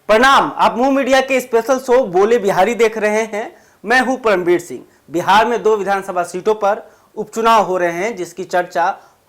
प्रणाम, आप move media के स्पेशल शो बोले बिहारी देख रहे हैं। मैं हूं परमवीर सिंह। बिहार में 2 विधानसभा सीटों पर उपचुनाव हो रहे हैं, जिसकी चर्चा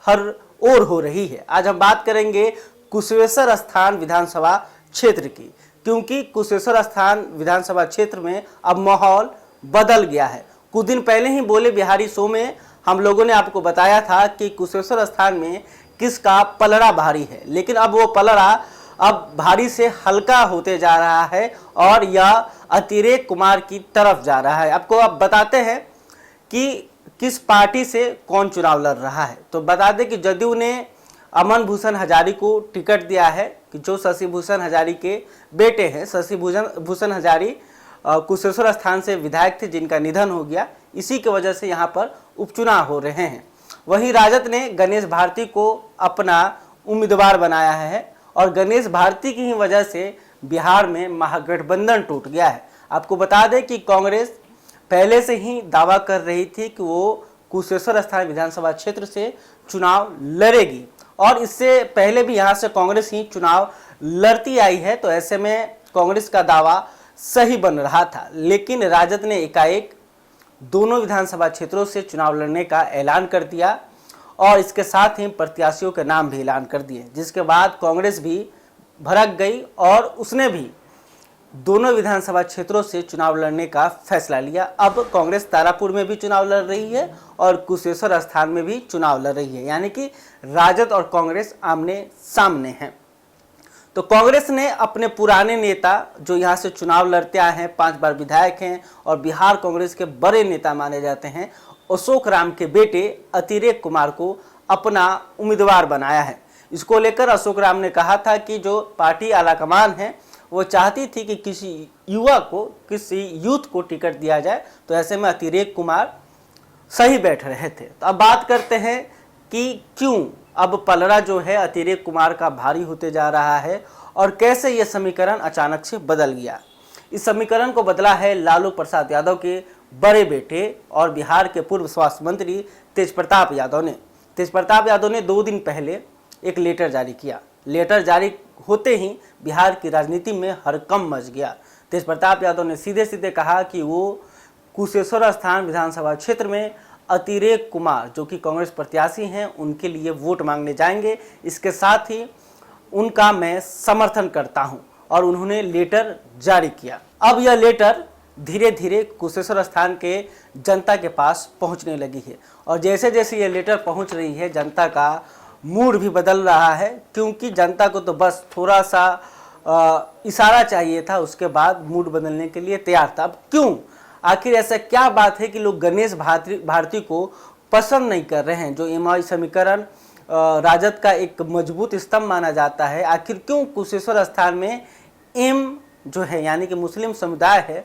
हर ओर हो रही है। आज हम बात करेंगे कुशेश्वर स्थान विधानसभा क्षेत्र की, क्योंकि कुशेश्वर स्थान विधानसभा क्षेत्र में अब माहौल बदल गया है। कुछ दिन पहले ही बोले बिहारी शो में हम लोगों ने आपको बताया था कि कुशेश्वर स्थान में किसका पलड़ा भारी है, लेकिन अब वो पलड़ा अब भारी से हल्का होते जा रहा है और यह अतिरेक कुमार की तरफ जा रहा है। आपको अब बताते हैं कि किस पार्टी से कौन चुनाव लड़ रहा है। तो बता दें कि जदयू ने अमन भूषण हजारी को टिकट दिया है, कि जो शशि भूषण हजारी के बेटे हैं। शशि भूषण हजारी कुशेश्वर स्थान से विधायक थे, जिनका निधन हो गया। इसी की वजह से यहाँ पर उपचुनाव हो रहे हैं। वहीं राजद ने गणेश भारती को अपना उम्मीदवार बनाया है और गणेश भारती की ही वजह से बिहार में महागठबंधन टूट गया है। आपको बता दें कि कांग्रेस पहले से ही दावा कर रही थी कि वो कुशेश्वर स्थान विधानसभा क्षेत्र से चुनाव लड़ेगी और इससे पहले भी यहाँ से कांग्रेस ही चुनाव लड़ती आई है। तो ऐसे में कांग्रेस का दावा सही बन रहा था, लेकिन राजद ने एकाएक दोनों विधानसभा क्षेत्रों से चुनाव लड़ने का ऐलान कर दिया और इसके साथ ही प्रत्याशियों के नाम भी ऐलान कर दिए, जिसके बाद कांग्रेस भी भड़क गई और उसने भी दोनों विधानसभा क्षेत्रों से चुनाव लड़ने का फैसला लिया। अब कांग्रेस तारापुर में भी चुनाव लड़ रही है और कुशेश्वर स्थान में भी चुनाव लड़ रही है, यानी कि राजद और कांग्रेस आमने सामने हैं। तो कांग्रेस ने अपने पुराने नेता जो यहाँ से चुनाव लड़ते आए हैं, 5 बार विधायक हैं और बिहार कांग्रेस के बड़े नेता माने जाते हैं, अशोक राम के बेटे अतिरेक कुमार को अपना उम्मीदवार बनाया है। इसको लेकर अशोक राम ने कहा था कि जो पार्टी आलाकमान है वो चाहती थी कि किसी युवा को, किसी यूथ को टिकट दिया जाए, तो ऐसे में अतिरेक कुमार सही बैठ रहे थे। तो अब बात करते हैं कि क्यों अब पलड़ा जो है अतिरेक कुमार का भारी होते जा रहा है और कैसे ये समीकरण अचानक से बदल गया। इस समीकरण को बदला है लालू प्रसाद यादव के बड़े बेटे और बिहार के पूर्व स्वास्थ्य मंत्री तेजप्रताप यादव ने। तेजप्रताप यादव ने 2 दिन पहले एक लेटर जारी किया। लेटर जारी होते ही बिहार की राजनीति में हड़कंप मच गया। तेजप्रताप यादव ने सीधे सीधे कहा कि वो कुशेश्वर स्थान विधानसभा क्षेत्र में अतिरेक कुमार, जो कि कांग्रेस प्रत्याशी हैं, उनके लिए वोट मांगने जाएंगे। इसके साथ ही उनका मैं समर्थन करता हूं और उन्होंने लेटर जारी किया। अब यह लेटर धीरे धीरे कुशेश्वर स्थान के जनता के पास पहुंचने लगी है और जैसे जैसे ये लेटर पहुंच रही है, जनता का मूड भी बदल रहा है, क्योंकि जनता को तो बस थोड़ा सा इशारा चाहिए था, उसके बाद मूड बदलने के लिए तैयार था। अब क्यों, आखिर ऐसा क्या बात है कि लोग गणेश भारती को पसंद नहीं कर रहे हैं, जो एमआई समीकरण राजद का एक मजबूत स्तंभ माना जाता है। आखिर क्यों कुशेश्वर स्थान में एम जो है, यानी कि मुस्लिम समुदाय है,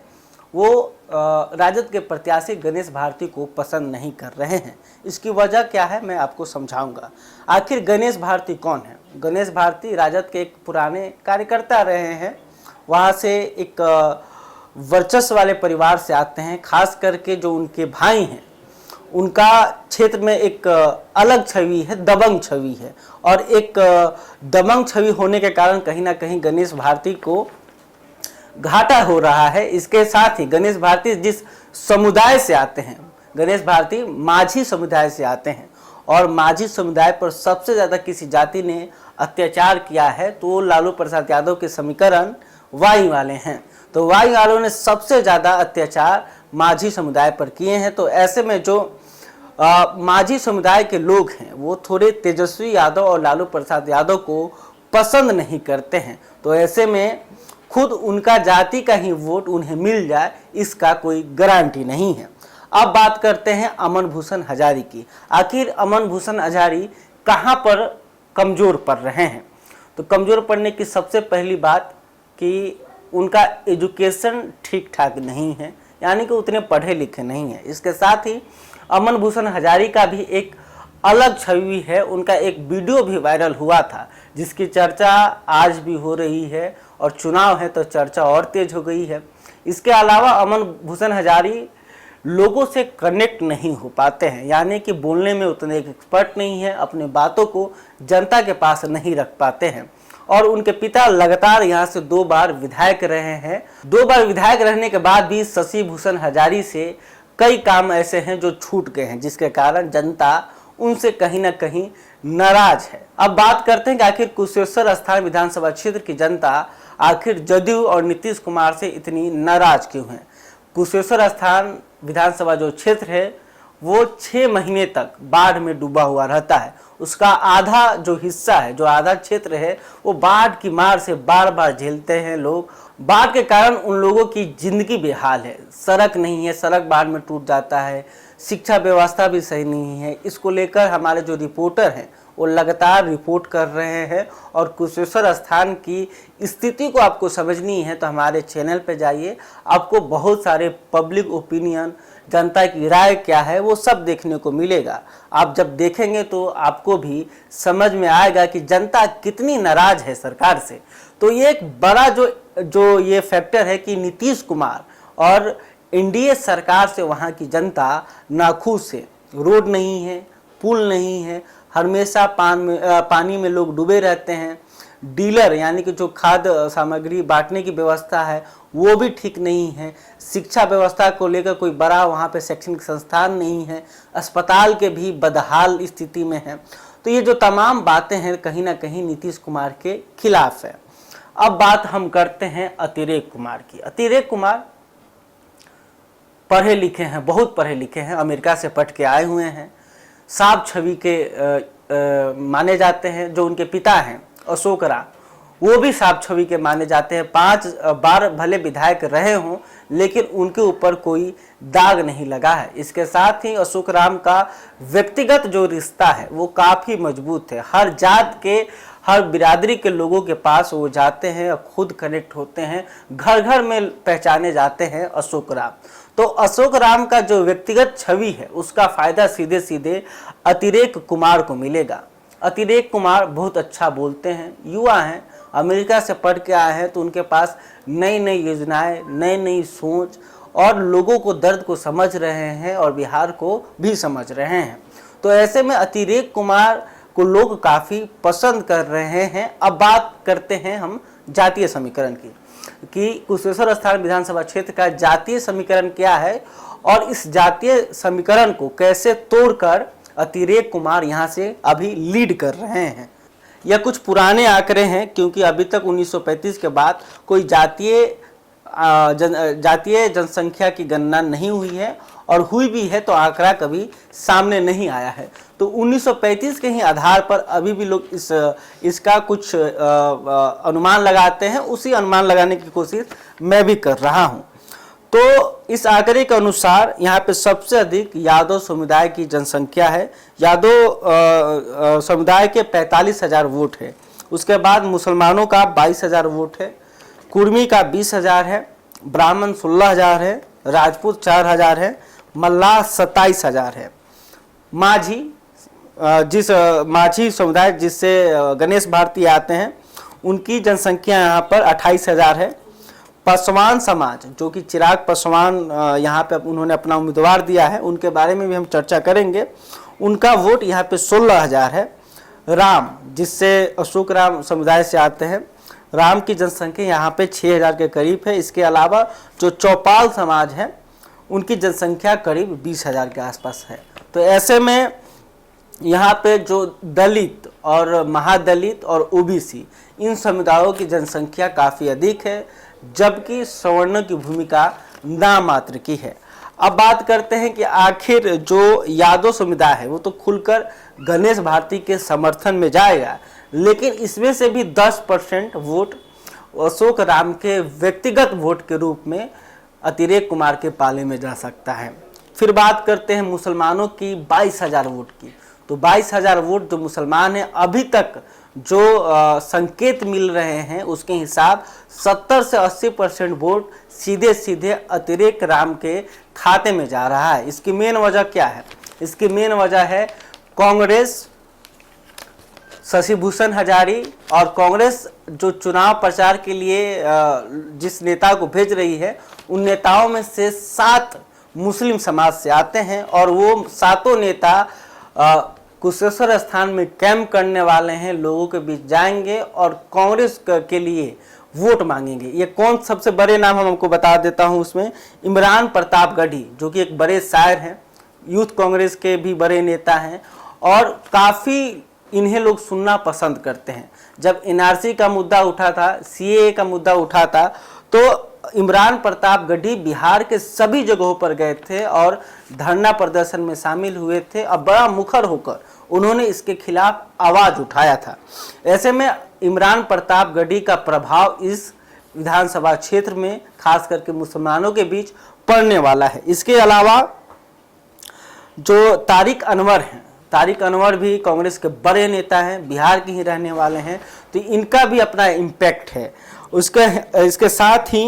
वो राजद के प्रत्याशी गणेश भारती को पसंद नहीं कर रहे हैं? इसकी वजह क्या है, मैं आपको समझाऊंगा। आखिर गणेश भारती कौन है? गणेश भारती राजद के एक पुराने कार्यकर्ता रहे हैं। वहाँ से एक वर्चस्व वाले परिवार से आते हैं। खास करके जो उनके भाई हैं, उनका क्षेत्र में एक अलग छवि है, दबंग छवि है, और एक दबंग छवि होने के कारण कहीं ना कहीं गणेश भारती को घाटा हो रहा है। इसके साथ ही गणेश भारती जिस समुदाय से आते हैं, गणेश भारती माझी समुदाय से आते हैं और माझी समुदाय पर सबसे ज़्यादा किसी जाति ने अत्याचार किया है तो लालू प्रसाद यादव के समीकरण वाई वाले हैं। तो वाई वालों ने सबसे ज़्यादा अत्याचार माझी समुदाय पर किए हैं। तो ऐसे में जो माझी समुदाय के लोग हैं वो थोड़े तेजस्वी यादव और लालू प्रसाद यादव को पसंद नहीं करते हैं। तो ऐसे में खुद उनका जाति का ही वोट उन्हें मिल जाए, इसका कोई गारंटी नहीं है। अब बात करते हैं अमन भूषण हजारी की। आखिर अमन भूषण हजारी कहां पर कमजोर पड़ रहे हैं? तो कमजोर पड़ने की सबसे पहली बात कि उनका एजुकेशन ठीक ठाक नहीं है, यानी कि उतने पढ़े लिखे नहीं हैं। इसके साथ ही अमन भूषण हजारी का भी एक अलग छवि है। उनका एक वीडियो भी वायरल हुआ था, जिसकी चर्चा आज भी हो रही है और चुनाव है तो चर्चा और तेज हो गई है। इसके अलावा अमन भूषण हजारी लोगों से कनेक्ट नहीं हो पाते हैं, यानी कि बोलने में उतने एक्सपर्ट नहीं है, अपने बातों को जनता के पास नहीं रख पाते हैं और उनके पिता लगातार यहाँ से 2 बार विधायक रहे हैं। 2 बार विधायक रहने के बाद भी शशि भूषण हजारी से कई काम ऐसे हैं जो छूट गए हैं, जिसके कारण जनता उनसे कहीं ना कहीं नाराज है। अब बात करते हैं कि आखिर कुशेश्वर स्थान विधानसभा क्षेत्र की जनता आखिर जदयू और नीतीश कुमार से इतनी नाराज क्यों है। कुशेश्वर स्थान विधानसभा जो क्षेत्र है वो 6 महीने तक बाढ़ में डूबा हुआ रहता है। उसका आधा जो हिस्सा है, जो आधा क्षेत्र है, वो बाढ़ की मार से बार बार झेलते हैं लोग। बाढ़ के कारण उन लोगों की जिंदगी बेहाल है। सड़क नहीं है, सड़क बाढ़ में टूट जाता है। शिक्षा व्यवस्था भी सही नहीं है। इसको लेकर हमारे जो रिपोर्टर हैं वो लगातार रिपोर्ट कर रहे हैं। और कुशेश्वर स्थान की स्थिति को आपको समझनी है तो हमारे चैनल पे जाइए। आपको बहुत सारे पब्लिक ओपिनियन, जनता की राय क्या है, वो सब देखने को मिलेगा। आप जब देखेंगे तो आपको भी समझ में आएगा कि जनता कितनी नाराज है सरकार से। तो ये एक बड़ा जो ये फैक्टर है कि नीतीश कुमार और एनडीए सरकार से वहाँ की जनता नाखुश है। रोड नहीं है, पुल नहीं है, हमेशा पानी में लोग डूबे रहते हैं। डीलर यानी कि जो खाद्य सामग्री बांटने की व्यवस्था है वो भी ठीक नहीं है। शिक्षा व्यवस्था को लेकर कोई बड़ा वहाँ पे शैक्षणिक संस्थान नहीं है। अस्पताल के भी बदहाल स्थिति में है। तो ये जो तमाम बातें हैं कहीं ना कहीं नीतीश कुमार के खिलाफ है। अब बात हम करते हैं अतिरेक कुमार की। अतिरेक कुमार पढ़े लिखे हैं, बहुत पढ़े लिखे हैं, अमेरिका से पढ़ के आए हुए हैं, साफ छवि के माने जाते हैं। जो उनके पिता हैं अशोक राम, वो भी साफ छवि के माने जाते हैं। 5 बार भले विधायक रहे हों लेकिन उनके ऊपर कोई दाग नहीं लगा है। इसके साथ ही अशोक राम का व्यक्तिगत जो रिश्ता है वो काफ़ी मजबूत है। हर जात के, हर बिरादरी के लोगों के पास वो जाते हैं और खुद कनेक्ट होते हैं। घर घर में पहचाने जाते हैं अशोक राम। तो अशोक राम का जो व्यक्तिगत छवि है उसका फायदा सीधे सीधे अतिरेक कुमार को मिलेगा। अतिरेक कुमार बहुत अच्छा बोलते हैं, युवा हैं, अमेरिका से पढ़ के आए हैं, तो उनके पास नई नई योजनाएं, नई नई सोच और लोगों को दर्द को समझ रहे हैं और बिहार को भी समझ रहे हैं। तो ऐसे में अतिरेक कुमार को लोग काफ़ी पसंद कर रहे हैं। अब बात करते हैं हम जातीय समीकरण की कि कुशेश्वर स्थान विधानसभा क्षेत्र का जातीय समीकरण क्या है और इस जातीय समीकरण को कैसे तोड़कर अतिरेक कुमार यहाँ से अभी लीड कर रहे हैं। यह कुछ पुराने आंकड़े हैं क्योंकि अभी तक 1935 के बाद कोई जातीय जनसंख्या की गणना नहीं हुई है और हुई भी है तो आंकड़ा कभी सामने नहीं आया है। तो 1935 के ही आधार पर अभी भी लोग इसका कुछ अनुमान लगाते हैं। उसी अनुमान लगाने की कोशिश मैं भी कर रहा हूं। तो इस आंकड़े के अनुसार यहाँ पे सबसे अधिक यादव समुदाय की जनसंख्या है। यादव समुदाय के 45,000 वोट है। उसके बाद मुसलमानों का 22,000 वोट है, कुर्मी का 20,000 है, ब्राह्मण 16,000 है, राजपूत 4,000 है, मल्लाह 27,000 है। माझी माझी समुदाय जिससे गणेश भारती आते हैं उनकी जनसंख्या यहाँ पर 28,000 है। पासवान समाज जो कि चिराग पासवान यहाँ पे उन्होंने अपना उम्मीदवार दिया है, उनके बारे में भी हम चर्चा करेंगे। उनका वोट यहाँ पे 16,000 है। राम जिससे अशोक राम समुदाय से आते हैं, राम की जनसंख्या यहाँ पे 6,000 के करीब है। इसके अलावा जो चौपाल समाज है उनकी जनसंख्या करीब 20,000 के आसपास है। तो ऐसे में यहाँ पे जो दलित और महादलित और ओबीसी इन समुदायों की जनसंख्या काफ़ी अधिक है, जबकि सवर्ण की भूमिका नामात्र की है। अब बात करते हैं कि आखिर जो यादव समुदाय है वो तो खुलकर गणेश भारती के समर्थन में जाएगा, लेकिन इसमें से भी 10% वोट अशोक राम के व्यक्तिगत वोट के रूप में अतिरेक कुमार के पाले में जा सकता है। फिर बात करते हैं मुसलमानों की 22,000 वोट की। तो 22,000 वोट जो मुसलमान हैं, अभी तक जो संकेत मिल रहे हैं उसके हिसाब 70 से 80% वोट सीधे सीधे अतिरेक राम के खाते में जा रहा है। इसकी मेन वजह क्या है? इसकी मेन वजह है कांग्रेस, शशि भूषण हजारी और कांग्रेस जो चुनाव प्रचार के लिए जिस नेता को भेज रही है उन नेताओं में से 7 मुस्लिम समाज से आते हैं और वो 7 नेता कुशेश्वर स्थान में कैंप करने वाले हैं, लोगों के बीच जाएंगे और कांग्रेस के लिए वोट मांगेंगे। ये कौन सबसे बड़े नाम हम आपको बता देता हूं। उसमें इमरान प्रताप गढ़ी, जो कि एक बड़े शायर हैं, यूथ कांग्रेस के भी बड़े नेता हैं और काफ़ी इन्हें लोग सुनना पसंद करते हैं। जब एनआरसी का मुद्दा उठा था, सीएए का मुद्दा उठा था, तो इमरान प्रताप गढ़ी बिहार के सभी जगहों पर गए थे और धरना प्रदर्शन में शामिल हुए थे और बड़ा मुखर होकर उन्होंने इसके खिलाफ आवाज उठाया था। ऐसे में इमरान प्रताप गढ़ी का प्रभाव इस विधानसभा क्षेत्र में खास करके मुसलमानों के बीच पड़ने वाला है। इसके अलावा जो तारिक अनवर हैं, तारिक अनवर भी कांग्रेस के बड़े नेता हैं, बिहार के ही रहने वाले हैं, तो इनका भी अपना इम्पैक्ट है। इसके साथ ही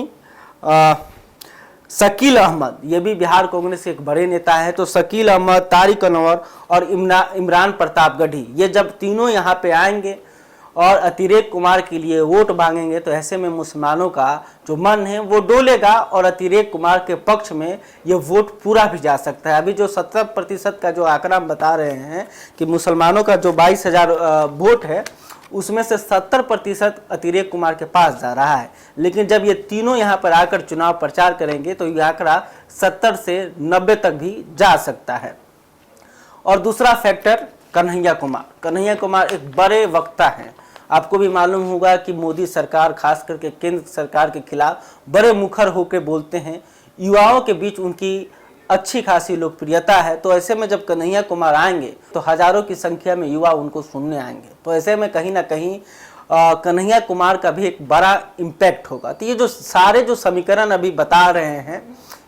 शकील अहमद, ये भी बिहार कांग्रेस के एक बड़े नेता है। तो शकील अहमद, तारिक अनवर और इमरान प्रताप गढ़ी, ये जब तीनों यहाँ पे आएंगे और अतिरेक कुमार के लिए वोट मांगेंगे, तो ऐसे में मुसलमानों का जो मन है वो डोलेगा और अतिरेक कुमार के पक्ष में ये वोट पूरा भी जा सकता है। अभी जो 70% का जो आंकड़ा हम बता रहे हैं कि मुसलमानों का जो 22,000 वोट है, उसमें से 70% अतिरेक कुमार के पास जा रहा है। लेकिन जब ये तीनों यहाँ पर आकर चुनाव प्रचार करेंगे तो ये आंकड़ा 70 से 90 तक भी जा सकता है। और दूसरा फैक्टर कन्हैया कुमार एक बड़े वक्ता हैं। आपको भी मालूम होगा कि मोदी सरकार, खास करके केंद्र सरकार के खिलाफ बड़े मुखर होकर बोलते हैं। युवाओं के बीच उनकी अच्छी खासी लोकप्रियता है। तो ऐसे में जब कन्हैया कुमार आएंगे तो हजारों की संख्या में युवा उनको सुनने आएंगे। तो ऐसे में कहीं ना कहीं कन्हैया कुमार का भी एक बड़ा इम्पैक्ट होगा। तो ये जो सारे जो समीकरण अभी बता रहे हैं,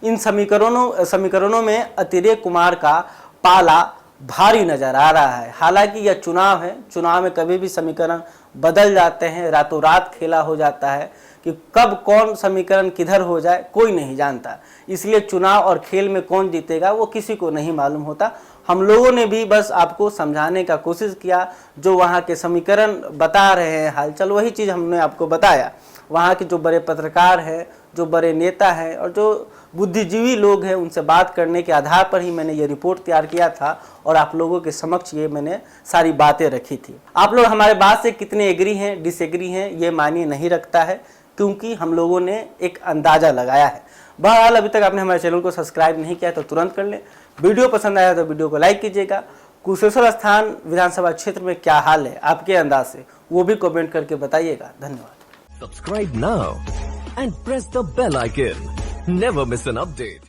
इन समीकरणों में अतिरेक कुमार का पाला भारी नजर आ रहा है। हालांकि यह चुनाव है, चुनाव में कभी भी समीकरण बदल जाते हैं, रातों रात खेला हो जाता है कि कब कौन समीकरण किधर हो जाए कोई नहीं जानता। इसलिए चुनाव और खेल में कौन जीतेगा वो किसी को नहीं मालूम होता। हम लोगों ने भी बस आपको समझाने का कोशिश किया, जो वहाँ के समीकरण बता रहे हैं हालचाल, वही चीज़ हमने आपको बताया। वहाँ के जो बड़े पत्रकार हैं, जो बड़े नेता हैं और जो बुद्धिजीवी लोग हैं, उनसे बात करने के आधार पर ही मैंने ये रिपोर्ट तैयार किया था और आप लोगों के समक्ष ये मैंने सारी बातें रखी थी। आप लोग हमारे बात से कितने एग्री हैं, डिसएग्री हैं, ये मायने नहीं रखता है, क्योंकि हम लोगों ने एक अंदाज़ा लगाया है। बहरहाल अभी तक आपने हमारे चैनल को सब्सक्राइब नहीं किया तो तुरंत कर लें। वीडियो पसंद आया तो वीडियो को लाइक कीजिएगा। कुशेश्वर स्थान विधानसभा क्षेत्र में क्या हाल है आपके अंदाज से, वो भी कमेंट करके बताइएगा। धन्यवाद। Subscribe now and press the bell icon. Never miss an update.